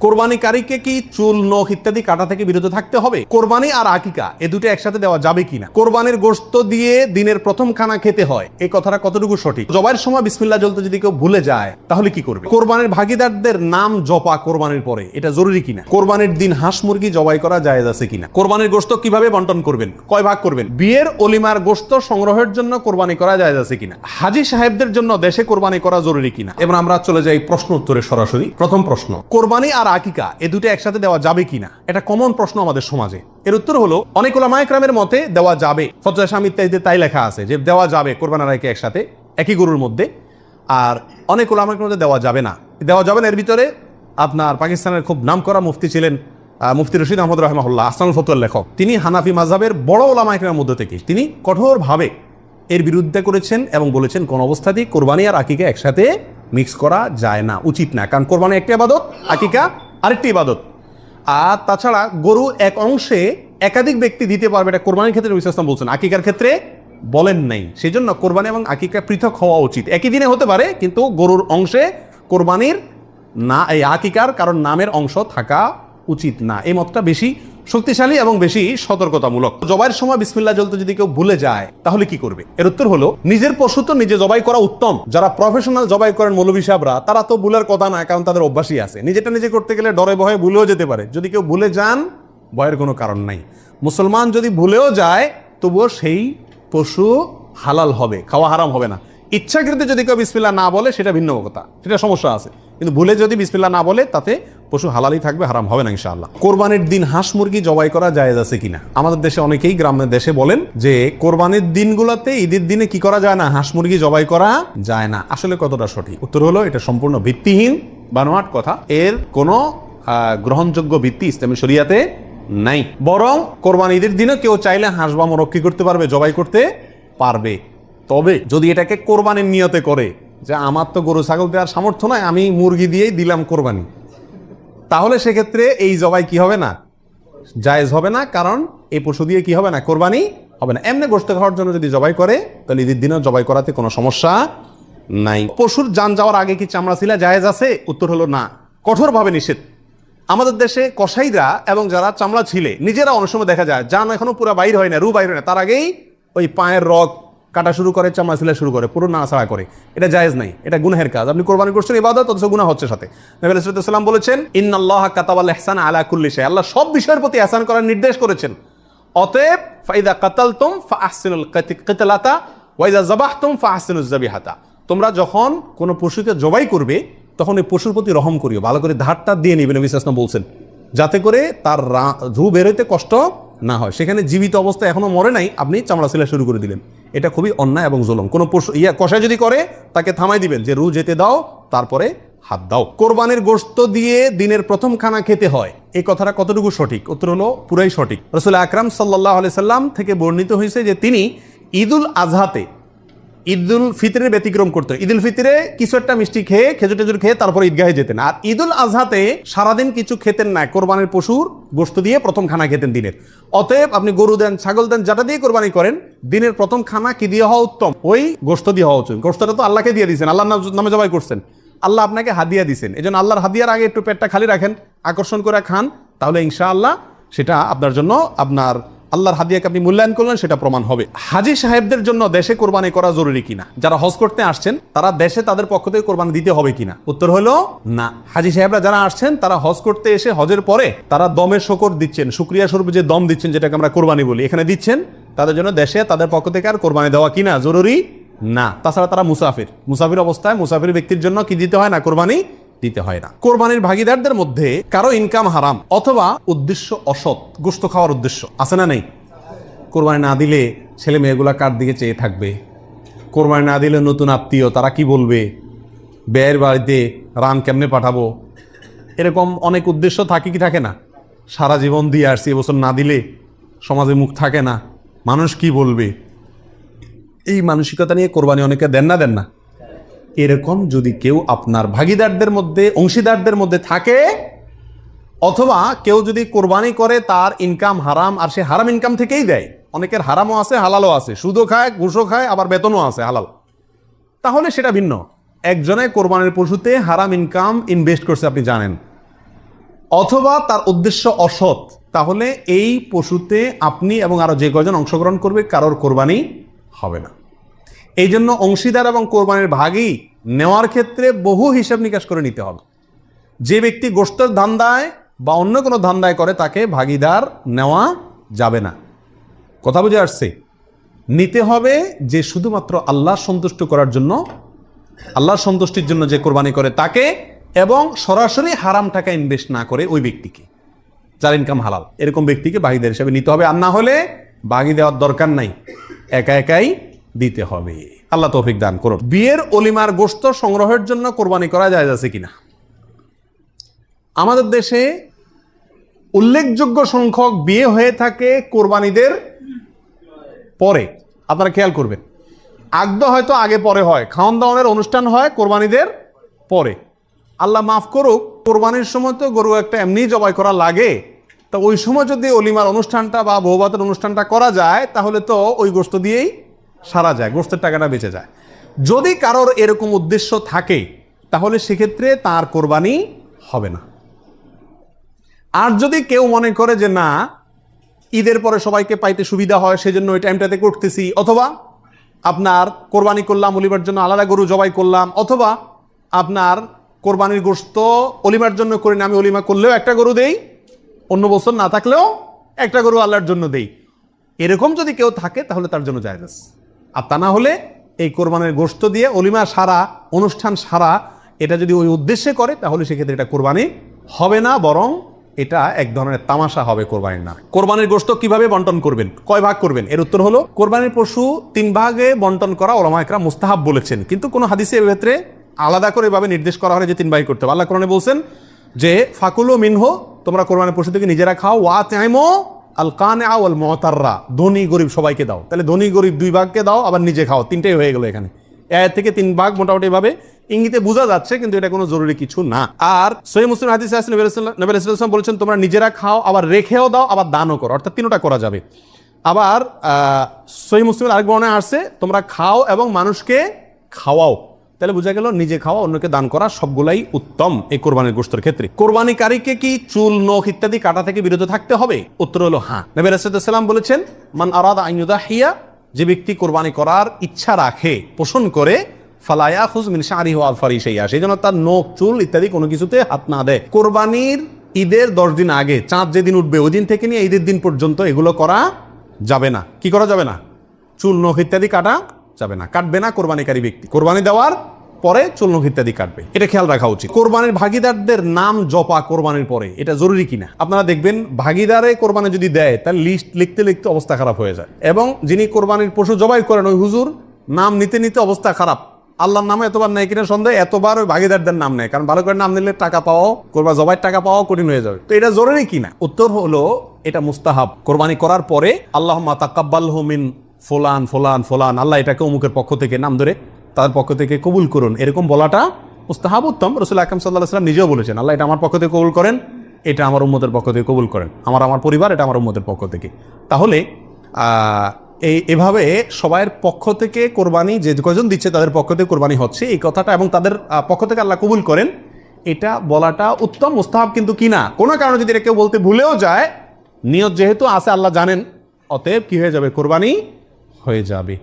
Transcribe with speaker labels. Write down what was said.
Speaker 1: কোরবানিকারীকে কি চুল, নখ ইত্যাদি কাটা থেকে বিরত থাকতে হবে? কোরবানি আর আকিকা এ দুটো একসাথে দেওয়া যাবে কিনা? কোরবানির গোশত দিয়ে দিনের প্রথম খানা খেতে হয়, এই কথাটা কতটুকু সঠিক? জবাইয়ের সময় বিসমিল্লাহ বলতে যদি কেউ ভুলে যায় তাহলে কি করবে? কোরবানির ভাগীদারদের নাম জপা কোরবানির পরে এটা জরুরি কিনা? কোরবানির দিন হাঁস মুরগি জবাই করা জায়েজ আছে কিনা? কোরবানির গোশত কিভাবে বন্টন করবেন, কয় ভাগ করবেন? বিয়ের অলিমার গোশত সংগ্রহের জন্য কোরবানি করা জায়েজ আছে কিনা? হাজী সাহেবদের জন্য দেশে কোরবানি করা জরুরি কিনা? এবার আমরা চলে যাই প্রশ্ন উত্তরে সরাসরি। প্রথম প্রশ্ন, কোরবানি আর আকিকা এ দুটো একসাথে দেওয়া যাবে কিনা? এটা কমন প্রশ্ন আমাদের সমাজে। এর উত্তর হলো অনেক উলামায়ে কেরামের মতে দেওয়া যাবে। ফতোয়া শামী ইত্যাদিতে তাই লেখা আছে যে দেওয়া যাবে কোরবানি আর আকিকা একসাথে একই গরুর মধ্যে। আর অনেক উলামায়ে কেরামের মধ্যে দেওয়া যাবে না। দেওয়া যাবে না এর ভিতরে আপনার পাকিস্তানের খুব নামকরা মুফতি ছিলেন মুফতি রশিদ আহমদ রাহিমাহুল্লাহ, আসনানুল ফতোয়ার লেখক। তিনি হানাফি মাযহাবের বড় উলামায়ে কেরামের মধ্যে থেকে তিনি কঠোরভাবে এর বিরুদ্ধে করেছেন এবং বলেছেন কোন অবস্থাতেই কোরবানি আর আকিকা একসাথে মিক্স করা যায় না, উচিত না। কারণ কোরবানি একটি ইবাদত, আকিকা আরেকটি ইবাদত। আর তাছাড়া গরু এক অংশে একাধিক ব্যক্তি দিতে পারবে, এটা কোরবানির ক্ষেত্রে নবী সাল্লাল্লাহু আলাইহি ওয়াসাল্লাম বলছেন, আকিকার ক্ষেত্রে বলেন নাই। সেই জন্য কোরবানি এবং আকিকা পৃথক হওয়া উচিত। একই দিনে হতে পারে কিন্তু গরুর অংশে কোরবানির না, এই আকিকার কারণ নামের অংশ থাকা উচিত না। এই মতটা বেশি শক্তিশালী এবং বেশি সতর্কতামূলক। জবাইয়ের সময় বিসমিল্লাহ বলতে যদি কেউ ভুলে যায় তাহলে কি করবে? এর উত্তর হলো নিজের পশু তো নিজে জবাই করা উত্তম। যারা প্রফেশনাল জবাই করেন মৌলভী সাহেবরা, তারা তো ভুলের কথা না, কারণ তাদের অভ্যাসই আছে। নিজেটা নিজে করতে গেলে ডরে ভয়ে ভুলেও যেতে পারে। যদি কেউ ভুলে যান, ভয়ের কোনো কারণ নাই। মুসলমান যদি ভুলেও যায় তবুও সেই পশু হালাল হবে, খাওয়া হারাম হবে না। ইচ্ছাকৃত যদি কেউ বিসমিল্লাহ না বলে সেটা ভিন্ন কথা, সেটা সমস্যা আছে। কিন্তু ভুলে যদি বিসমিল্লাহ না বলে তাতে পশু হালালই থাকবে, হারাম হবে না ইনশাআল্লাহ। কোরবানির দিন হাঁস মুরগি জবাই করা জায়েজ আছে কিনা? আমাদের দেশে অনেকেই গ্রামের দেশে বলেন যে কোরবানির দিনগুলোতে, ঈদের দিনে কি করা যায় না, হাঁস মুরগি জবাই করা যায় না। আসলে কতটা সঠিক? উত্তর হলো এটা সম্পূর্ণ ভিত্তিহীন, বানোয়াট কথা। এর কোনো গ্রহণযোগ্য ভিত্তি ইসলামী শরিয়াতে নাই। বরং কোরবানি ঈদের দিনে কেউ চাইলে হাঁস বা মোরগ কি করতে পারবে, জবাই করতে পারবে। তবে যদি এটাকে কোরবানির নিয়তে করে যে আমার তো গরু ছাগল দেওয়ার সামর্থ্য নয়, আমি মুরগি দিয়েই দিলাম কোরবানি, তাহলে সেক্ষেত্রে এই জবাই কি হবে না, জায়েজ হবে না। কারণ এই পশু দিয়ে কি হবে না, কোরবানি হবে না। এমনি গোশত খাওয়ার জন্য যদি জবাই করে তাহলে ঈদের দিনও জবাই করাতে কোনো সমস্যা নাই। পশুর জান যাওয়ার আগে কি চামড়া ছিলা জায়েজ আছে? উত্তর হলো না, কঠোরভাবে নিষেধ। আমাদের দেশে কসাইরা এবং যারা চামড়া ছিলে নিজেরা অনেক সময় দেখা যায় জান এখনো পুরো বাইর হয় না, রু বাইর হয় না, তার আগেই ওই পায়ের রগ কাটা শুরু করে, চামড়া ছিলা শুরু করে, পুরো নাড়াচাড়া করে। এটা জায়েজ নাই, এটা গুনাহের কাজ। আপনি কোরবানি করছেন ইবাদত, অথচ গুনাহ হচ্ছে সাথে। নবী আলাইহিস সালাম বলেছেন ইন্নাল্লাহা কাতাবাল ইহসানা আলা কুল্লি শাই, আল্লাহ সব বিষয়ের প্রতি ইহসান করার নির্দেশ করেছেন। অতএব ফাইদা কাতালতুম ফাআহসিনুল কিতলাতা ওয়া ইযা যাবাহতুম ফাআহসিনুজ যাবিহাতা, তোমরা যখন কোনো পশুকে জবাই করবে তখন এই পশুর প্রতি রহম করিও, ভালো করে ধারটা দিয়ে নিবে। নবী সাল্লাল্লাহু আলাইহি ওয়াসাল্লাম বলছেন যাতে করে তার রূহ বের হইতে কষ্ট না হয়। সেখানে জীবিত অবস্থায় এখনো মরে নাই, আপনি চামড়া ছিলা শুরু করে দিলেন, এটা খুবই অন্যায় এবং জুলুম। কোনো পশু কষাই যদি করে তাকে থামাই দিবেন যে রু যেতে দাও, তারপরে হাত দাও। কোরবানির গোশত দিয়ে দিনের প্রথম খানা খেতে হয়, এই কথাটা কতটুকু সঠিক? উত্তর হলো পুরাই সঠিক। রাসূল আকরাম সাল্লাল্লাহু আলাইহি সাল্লাম থেকে বর্ণিত হয়েছে যে তিনি ঈদুল আজহাতে, ঈদুল ফিতরের ব্যতিক্রম করতেন। ঈদুল ফিতরে কিছু একটা মিষ্টি খেয়ে, খেজুর টেজুর খেয়ে তারপরে ঈদগাহে যেতেন। আর ঈদুল আজহাতে সারাদিন কিছু খেতেন না, কোরবানির পশুর গোশত দিয়ে প্রথম খানা খেতেন দিনের। অতএব আপনি গরু দেন, ছাগল দেন, যেটা দিয়ে কোরবানি করেন, দিনের প্রথম খানা কি দিয়ে হওয়া উত্তম? ওই গোশত দিয়ে হওয়া উচিত। গোশতটা তো আল্লাহকে দিয়ে দিয়েছেন, আল্লাহর নামে জবাই করছেন, আল্লাহ আপনাকে হাদিয়া দিয়েছেন। এই জন্য আল্লাহর হাদিয়ার আগে একটু পেটটা খালি রাখেন, আকর্ষণ করে খান, তাহলে ইনশাআল্লাহ সেটা আপনার জন্য, আপনার আল্লাহর হাদিয়াকে আপনি মূল্যায়ন করলেন, সেটা প্রমাণ হবে। হাজী সাহেবদের জন্য দেশে কোরবানি করা জরুরি কিনা? যারা হজ করতে আসছেন তারা দেশে তাদের পক্ষ থেকে কোরবানি দিতে হবে কিনা? উত্তর হলো না। হাজী সাহেবরা যারা আসছেন তারা হজ করতে এসে হজের পরে তারা দমের শকর দিচ্ছেন, শুকরিয়া স্বরূপ যে দম দিচ্ছেন, যেটাকে আমরা কোরবানি বলি, এখানে দিচ্ছেন, তাদের জন্য দেশে তাদের পক্ষ থেকে আর কোরবানি দেওয়া কিনা জরুরি না। তাছাড়া তারা মুসাফির অবস্থায় মুসাফির ব্যক্তির জন্য কি দিতে হয় না, কোরবানি দিতে হয় না। কোরবানির ভাগীদারদের মধ্যে কারো ইনকাম হারাম অথবা উদ্দেশ্য অসৎ, গোশত খাওয়ার উদ্দেশ্য আছে না নেই? কোরবানি না দিলে ছেলে মেয়েগুলা কার দিকে চেয়ে থাকবে? কোরবানি না দিলে নতুন আত্মীয়, তারা কি বলবে? ব্যয়ের বাড়িতে রান কেমনে পাঠাবো? এরকম অনেক উদ্দেশ্য থাকে কি থাকে না? সারা জীবন দিয়ে আসছি, এবছর না দিলে সমাজে মুখ থাকে না, মানুষ কি বলবে, এই মানসিকতা নিয়ে কোরবানি অনেকে দেন না। এরকম যদি কেউ আপনার ভাগীদারদের মধ্যে, অংশীদারদের মধ্যে থাকে, অথবা কেউ যদি কোরবানি করে তার ইনকাম হারাম আর সে হারাম ইনকাম থেকেই দেয়, অনেকের হারামও আছে হালালও আছে, সুদও খায় ঘুষও খায় আবার বেতনও আছে হালাল, তাহলে সেটা ভিন্ন। একজনে কোরবানির পশুতে হারাম ইনকাম ইনভেস্ট করছে, আপনি জানেন, অথবা তার উদ্দেশ্য অসৎ, তাহলে এই পশুতে আপনি এবং আরো যে কয়জন অংশগ্রহণ করবে কারোর কোরবানি হবে না। এই জন্য অংশীদার এবং কোরবানির ভাগই নেওয়ার ক্ষেত্রে বহু হিসাব নিকাশ করে নিতে হবে। যে ব্যক্তি গোশতের ধান্দায় বা অন্য কোনো ধান্দায় করে তাকে ভাগিদার নেওয়া যাবে না। কথা বুঝে আসছে? নিতে হবে যে শুধুমাত্র আল্লাহ সন্তুষ্ট করার জন্য, আল্লাহর সন্তুষ্টির জন্য যে কোরবানি করে তাকে, এবং সরাসরি হারাম টাকা ইনভেস্ট না করে ওই ব্যক্তিকে, যার ইনকাম হালাল, এরকম ব্যক্তিকে ভাগিদার হিসেবে নিতে হবে। আর না হলে ভাগি দেওয়ার দরকার নাই, একা একাই দিতে হবে। আল্লাহ তৌফিক দান করুন। বিয়ের অলিমার গোশত সংগ্রহের জন্য কোরবানি করা যায় আছে কিনা? আমাদের দেশে উল্লেখযোগ্য সংখ্যক বিয়ে হয়ে থাকে কোরবানিদের পরে। আপনারা খেয়াল করবেন, আগদ হয়তো আগে পরে হয়, খাওয়ান দাওয়ানের অনুষ্ঠান হয় কোরবানিদের পরে। আল্লাহ মাফ করুক, কোরবানির সময় তো গরু একটা এমনি জবাই করা লাগে, তা ওই সময় যদি অলিমার অনুষ্ঠানটা বা বৌভাতের অনুষ্ঠানটা করা যায় তাহলে তো ওই গোশত দিয়েই সারা যায়, গোশতের টাকাটা বেঁচে যায়। যদি কারোর এরকম উদ্দেশ্য থাকে তাহলে সেক্ষেত্রে তার কোরবানি হবে না। আর যদি কেউ মনে করে যে না, ঈদের পরে সবাইকে পাইতে সুবিধা হয় সেজন্য ওই টাইমটাতে করতেছি, অথবা আপনার কোরবানি করলাম অলিমার জন্য আলাদা গরু জবাই করলাম, অথবা আপনার কোরবানির গোশত অলিমার জন্য করি না, আমি অলিমা করলেও একটা গরু দেই, অন্য বছর না থাকলেও একটা গরু আল্লাহর জন্য দেই, এরকম যদি কেউ থাকে তাহলে তার জন্য জায়েজ আছে। আর তা না হলে এই কোরবানির গোশত দিয়ে অলিমা সারা, অনুষ্ঠান সারা, এটা যদি ওই উদ্দেশ্যে করে তাহলে সেক্ষেত্রে এটা কোরবানি হবে না, বরং এটা এক ধরনের তামাশা হবে কোরবানির না। কোরবানির গোশত কিভাবে বন্টন করবেন, কয় ভাগ করবেন? এর উত্তর হলো কোরবানির পশু 3 ভাগে বন্টন করা ওলামা ইকরাম মুস্তাহাব বলেছেন, কিন্তু কোনো হাদিসে এর ক্ষেত্রে আলাদা করে এভাবে নির্দেশ করা হয় যে 3 ভাগ করতে হবে। আল্লাহ কোরআনে বলছেন যে ফাকুলু মিনহু, তোমরা কোরবানির পশু থেকে নিজেরা খাও, ওয়া তাইমু আল কানিআ ওয়াল মুতাররা, ধনী গরিব সবাইকে দাও। তাহলে ধনী গরিব 2 ভাগকে দাও, আবার নিজে খাও, 3টাই হয়ে গেল এখানে। এর থেকে 3 ভাগ মোটামুটি ভাবে ইঙ্গিতে বোঝা যাচ্ছে, কিন্তু এটা কোনো জরুরি কিছু না। আর সহিহ মুসলিম হাদিসে আছে নবী সাল্লাল্লাহু আলাইহি ওয়াসাল্লাম বলেছেন তোমরা নিজেরা খাও, আবার রেখেও দাও, আবার দানও করো, অর্থাৎ 3টা করা যাবে। আবার সহিহ মুসলিমের আরেক বর্ণনায় আসছে তোমরা খাও এবং মানুষকে খাওয়াও। তাহলে বোঝা গেল নিজে খাওয়া, অন্যকে দান করা সবগুলাই উত্তম এই কোরবানির গোশতের ক্ষেত্রে। কোরবানিকারীকে কি চুল, নখ ইত্যাদি কাটা থেকে বিরত থাকতে হবে? উত্তর হলো হ্যাঁ। নবী রাসূলুল্লাহ সাল্লাল্লাহু আলাইহি ওয়াসাল্লাম বলেছেন মান আরাদা আন ইউদাহিয়া, যে ব্যক্তি কোরবানি করার ইচ্ছা রাখে, পোষণ করে, ফালা ইয়াখুজ মিন শারিহি ওয়া আযফারি শাইআ, সেই জন্য তার নখ, চুল ইত্যাদি কোনো কিছুতে হাত না দেয়। কোরবানির ঈদের 10 দিন আগে, চাঁদ যেদিন উঠবে ওই দিন থেকে নিয়ে ঈদের দিন পর্যন্ত এগুলো করা যাবে না। কি করা যাবে না? চুল, নখ ইত্যাদি কাটা যাবে না, কাটবে না কোরবানিকারী ব্যক্তি। কোরবানি দেওয়ার পরে চুল, নখ ইত্যাদি কাটবে, এটা খেয়াল রাখা উচিত। কোরবানির ভাগিদারদের নাম জপা কোরবানির পরে এটা জরুরি কিনা? আপনারা দেখবেন ভাগিদারে কোরবানি যদি দেয় তার লিস্ট লিখতে লিখতে অবস্থা খারাপ হয়ে যায়, এবং যিনি কোরবানির পশু জবাই করেন ওই হুজুর নাম নিতে নিতে অবস্থা খারাপ। আল্লাহর নামে এতবার নেয় কিনা সন্দেহ, এতবার ওই ভাগিদারদের নাম নেয়, কারণ ভালো করে নাম নিলে টাকা পাওয়াও, কোরবানি জবাইয়ের টাকা পাওয়াও কঠিন হয়ে যাবে। তো এটা জরুরি কিনা? উত্তর হলো এটা মুস্তাহাব। কোরবানি করার পরে আল্লাহুম্মা তাকাব্বালহু মিন ফুলান ফুলান ফুলান, আল্লাহ এটাকে অমুকের পক্ষ থেকে নাম ধরে তার পক্ষ থেকে কবুল করুন, এরকম বলাটা মুস্তাহাব, উত্তম। রাসূল আকরাম সাল্লাল্লাহু আলাইহি ওয়াসাল্লাম নিজেও বলেছেন আল্লাহ এটা আমার পক্ষ থেকে কবুল করেন, এটা আমার উম্মতের পক্ষ থেকে কবুল করেন, আমার পরিবার, এটা আমার উম্মতের পক্ষ থেকে। তাহলে এভাবে সবাইয়ের পক্ষ থেকে কোরবানি, যে কজন দিচ্ছে তাদের পক্ষ থেকে কোরবানি হচ্ছে এই কথাটা, এবং তাদের পক্ষ থেকে আল্লাহ কবুল করেন, এটা বলাটা উত্তম, মুস্তাহাব কিন্তু কিনা। কোনো কারণে যদি এটা কেউ বলতে ভুলেও যায়, নিয়ত যেহেতু আছে আল্লাহ জানেন, অতএব কি হয়ে যাবে? কোরবানি হয়ে যাবে।